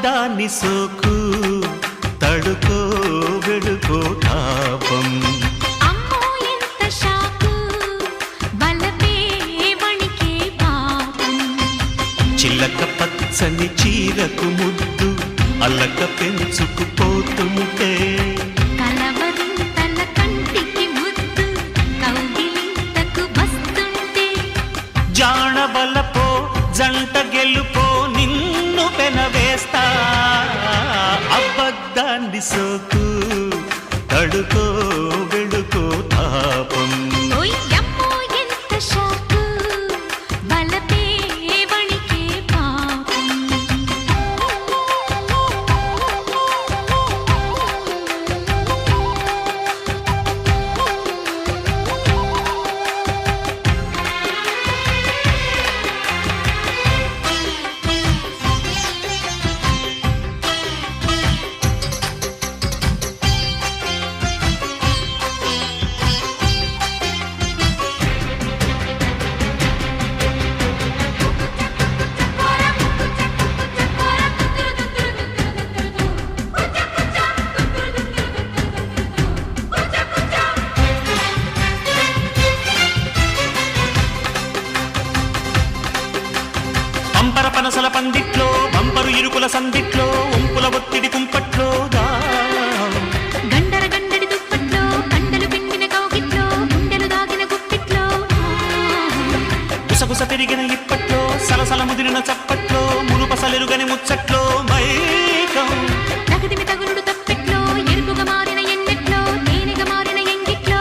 అబద్ధాన్ని సోకు తడుకో వెడుకో తాపం అమ్మో ఎంత షాకు బలపే వణికే పాపం చిల్లక పచ్చని చీరకు ముద్దు అల్లక పెంచుకుపోతుంటే కలవరింతల కంటికి ముద్దు కౌగిలింతకు వస్తుంటే జాణబలపో జంట గెలుపో నిన్ను పెనవేస్తా అబద్ధాన్ని సోకు తడుకో వెడుకో తాపం ఓయమ్మో ఎంత షాకు బలపే వణికే పాపం పంపర పనసల పందిట్లో బంపరు ఇరుకుల సందిట్లో ఉంపుల ఒత్తిడి కుంపట్లో గండర గండడి దుప్పట్లో కండలు పిండిన కౌగిట్లో గుండెలు దాగిన గుప్పిట్లో గుసగుస పెరిగిన ఇప్పట్లో సలసల ముదిరిన చప్పట్లో మునుపసలెరుగని ముచ్చట్లో మైకం తగదిమి తగులుడు తప్పెట్లో ఎరుపుగా మారిన ఎన్నెట్లో తేనెగా మారిన ఎంగిట్లో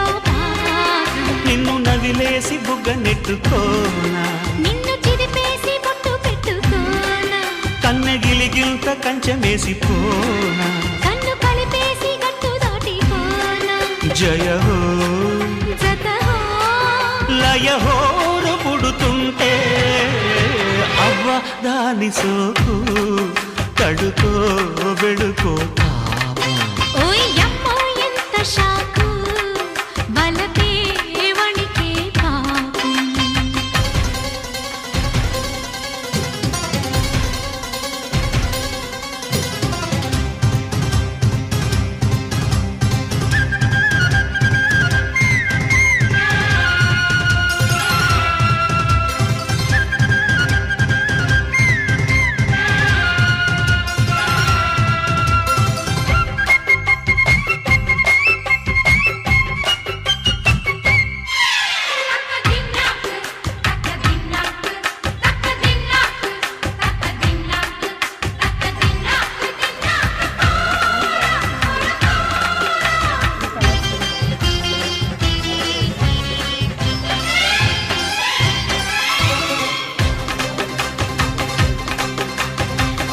నిన్ను నవిలేసి బుగ్గ నెట్టుకోనా నిన్ను చిదిపేసి బొట్టు పెట్టుకోనా కన్నెగిలిగిల్త కంచెమేసిపోనా కన్ను కలిపేసి గట్టు దాటిపోనా జయ హో జత హో లయ హోరు పుడుతుంటే అవ్వ దాని సోకు తడుకో వెడుకో తాపం ఓయమ్మో ఎంత షాకు బలపే వణికే పాపం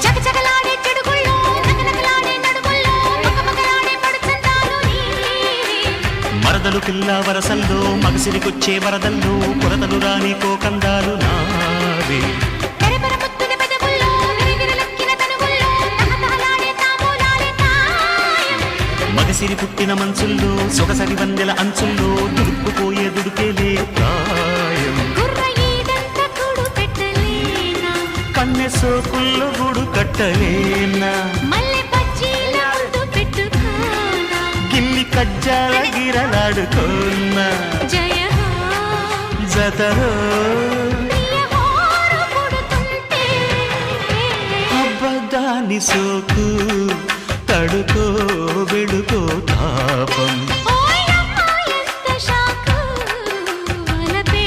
చకచకలాడే చెడుగుల్లో నకనకలాడే నడుముల్లో మగమగలాడే పడుచందాలు నీవే మరదలు పిల్ల వరసల్లో మగసిరికొచ్చే వరదల్లో కొరతలు రాని కోకందాలు నావే తెరపర ముత్తుల పెదవుల్లో విరివిరిలెక్కిన తనువుల్లో తహతహలాడే తాంబూలాలే తాయం మగసిరి పుట్టిన మనసుల్లో సొగసరి వందెల అంచుల్లో దుడుక్కుపోయే దుడుకేలే ప్రాయం గుర్ర ఈదంత కూడు పెట్టలేనా కన్నె సోకుల్లో గుడు కట్టలేనా మల్లె పచ్చీల ముందు పెట్టుకోనా గిల్లి కజ్జాల గిరలాడుకోనా జయ హో జతరో ప్రియ హోరు పుడుతుంటే అబద్ధాన్ని సోకు తడుకో వెడుకో తాపం ఓయమ్మో ఎంత షాకు బలపే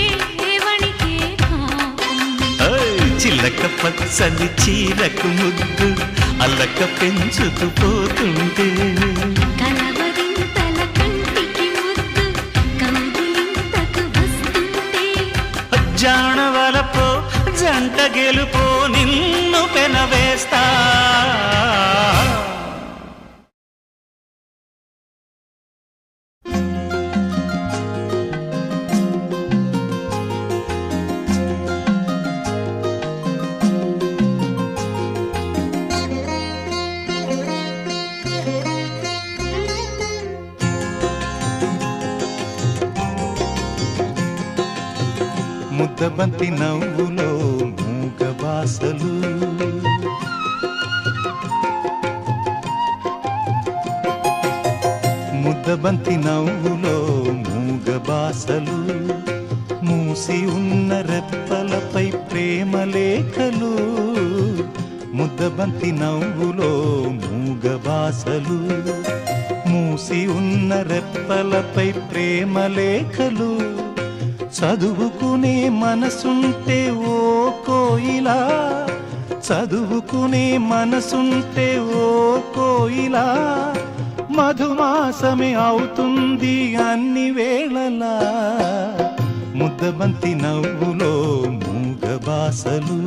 వణికే పాపం ఓయ్ చిల్లక పచ్చని చీరకు ముద్దు అల్లక పెంచుకుపోతుంటే కలవరింతల కంటికి ముద్దు కౌగిలింతకు వస్తుంటే జాణవలపో జంట గెలుపో నిన్ను పెనవేస్తా ముద్దబంతి నవ్వులో మూగ బాసలు ముద్దబంతి నవ్వులో మూగ బాసలు, మూసి ఉన్న రెప్పలపై ప్రేమ లేఖలు. ముద్దబంతి నవ్వులో మూగ బాసలు, మూసి ఉన్న రెప్పలపై ప్రేమ లేఖలు. చదువుకునే మనసుంటే ఓ కోయిలా, చదువుకునే మనసుంటే ఓ కోయిలా, మధుమాసమే అవుతుంది అన్ని వేళలా. ముద్దబంతి నవ్వులో మూగ బాసలు.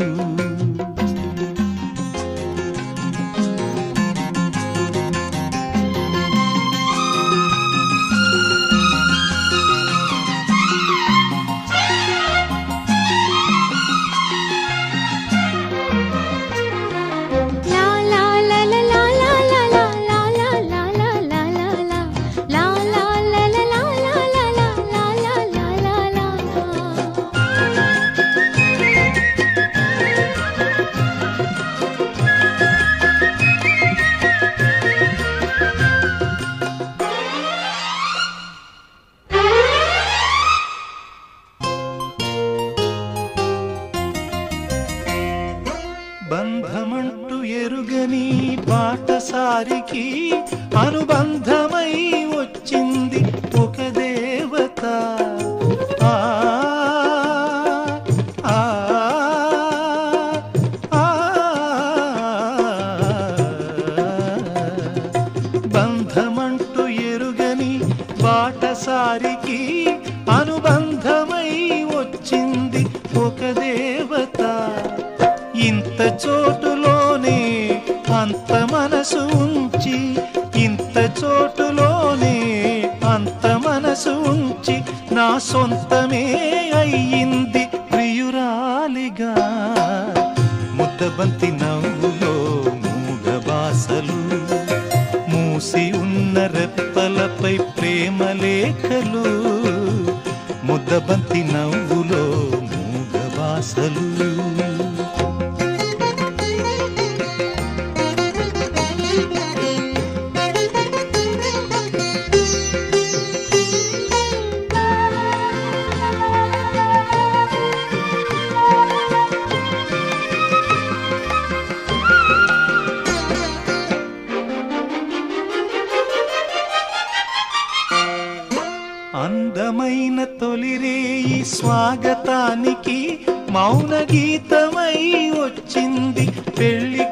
బంధమంటూ ఎరుగని బాటసారికి అనుబంధమై వచ్చింది ఒక దేవత. ఆ ఆ ఆ బంధమంటూ ఎరుగని బాటసారికి అనుబంధమై వచ్చింది ఒక దేవత. ఇంత చోటులోనే అంత మనసు ఉంచి, ఇంత చోటులోనే అంత మనసు ఉంచి, నా సొంతమే అయ్యింది ప్రియురాలిగా. ముద్దబంతి నవ్వులో మూగ బాసలు, మూసి ఉన్న రెప్పలపై ప్రేమ లేఖలు. ముద్దబంతి నవ్వులో మూగ బాసలు. అందమైన తొలిరేయి స్వాగతానికి మౌన గీతమై వచ్చింది పెళ్లి